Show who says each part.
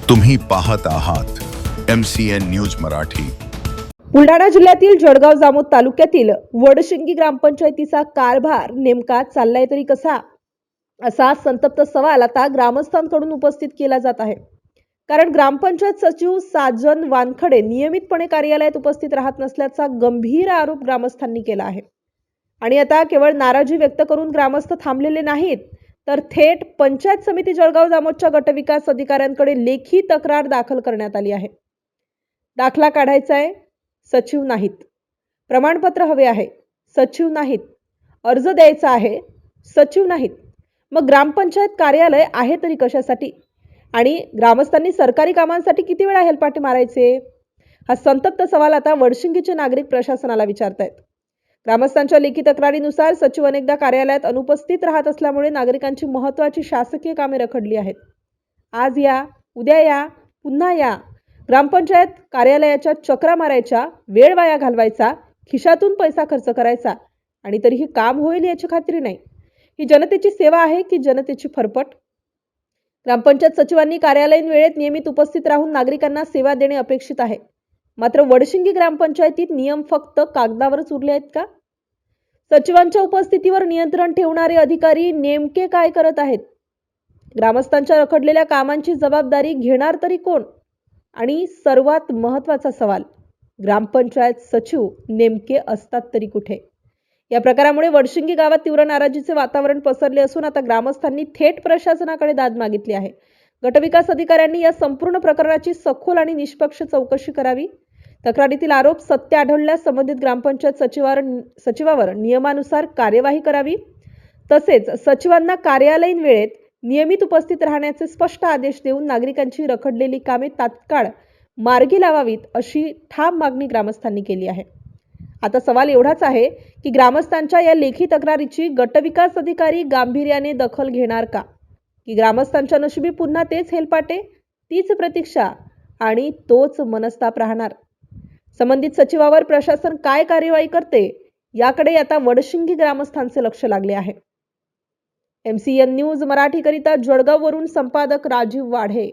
Speaker 1: तुम्ही पाहत आहात MCN न्यूज मराठी।
Speaker 2: बुलढाणा जिल्ह्यातील जळगाव जामोद तालुक्यातील वडशिंगी ग्रामपंचायतीचा कारभार नेमका चाललाय तरी कसा, असा संतप्त सवाल आता ग्रामस्थांकडून उपस्थित केला जात आहे। कारण ग्रामपंचायत सचिव साजन वानखडे नियमितपणे कार्यालयात उपस्थित राहत नसल्याचा गंभीर आरोप ग्रामस्थांनी केला आहे। आणि आता केवळ नाराजी व्यक्त करून ग्रामस्थ थांबलेले नाहीत, तर थेट पंचायत समिती जळगाव जामोदच्या गटविकास अधिकाऱ्यांकडे लेखी तक्रार दाखल करण्यात आली आहे। दाखला काढायचा आहे, सचिव नाहीत। प्रमाणपत्र हवे आहे, सचिव नाहीत। अर्ज द्यायचा आहे, सचिव नाहीत। मग ग्रामपंचायत कार्यालय आहे तरी कशासाठी? आणि ग्रामस्थांनी सरकारी कामांसाठी किती वेळा हेलपाटे मारायचे? हा संतप्त सवाल आता वडशिंगीचे नागरिक प्रशासनाला विचारतायत। ग्रामस्थांच्या लेखी तक्रारीनुसार सचिव अनेकदा कार्यालयात अनुपस्थित राहत असल्यामुळे नागरिकांची महत्त्वाची शासकीय कामे रखडली आहेत। आज या, उद्या या, पुन्हा या, ग्रामपंचायत कार्यालयाच्या चक्रा मारायच्या, वेळ वाया घालवायचा, खिशातून पैसा खर्च करायचा आणि तरीही काम होईल याची खात्री नाही। ही जनतेची सेवा आहे की जनतेची फरफट? ग्रामपंचायत सचिवांनी कार्यालयीन वेळेत नियमित उपस्थित राहून नागरिकांना सेवा देणे अपेक्षित आहे। मात्र वडशिंगी ग्रामपंचायतीत नियम फक्त कागदावरच उरले आहेत का? सचिवांच्या उपस्थितीवर नियंत्रण ठेवणारे अधिकारी नेमके काय करत आहेत? ग्रामस्थांच्या रखडलेल्या कामांची जबाबदारी घेणार तरी कोण? आणि सर्वात महत्त्वाचा सवाल, ग्रामपंचायत सचिव नेमके असतात तरी कुठे? या प्रकारामुळे वडशिंगी गावात तीव्र नाराजीचे वातावरण पसरले असून आता ग्रामस्थांनी थेट प्रशासनाकडे दाद मागितली आहे। गटविकास अधिकाऱ्यांनी या संपूर्ण प्रकरणाची सखोल आणि निष्पक्ष चौकशी करावी। तक्रारीतील आरोप सत्य आढळल्यास संबंधित ग्रामपंचायत सचिवावर नियमानुसार कार्यवाही करावी। तसेच सचिवांना कार्यालयीन वेळेत नियमित उपस्थित राहण्याचे स्पष्ट आदेश देऊन नागरिकांची रखडलेली कामे तात्काळ मार्गी लावावीत, अशी ठाम मागणी ग्रामस्थांनी केली आहे। आता सवाल एवढाच आहे की ग्रामस्थांच्या या लेखी तक्रारीची गटविकास अधिकारी गांभीर्याने दखल घेणार का? की ग्रामस्थांच्या नशिबी पुन्हा तेच हेलपाटे, तीच प्रतीक्षा आणि तोच मनस्ताप राहणार? संबंधित सचिवावर प्रशासन काय कार्यवाही करते, याकडे आता वडशिंगी ग्रामस्थांचे लक्ष लागले आहे। MCN न्यूज मराठी करिता जळगाववरून संपादक राजीव वाढे।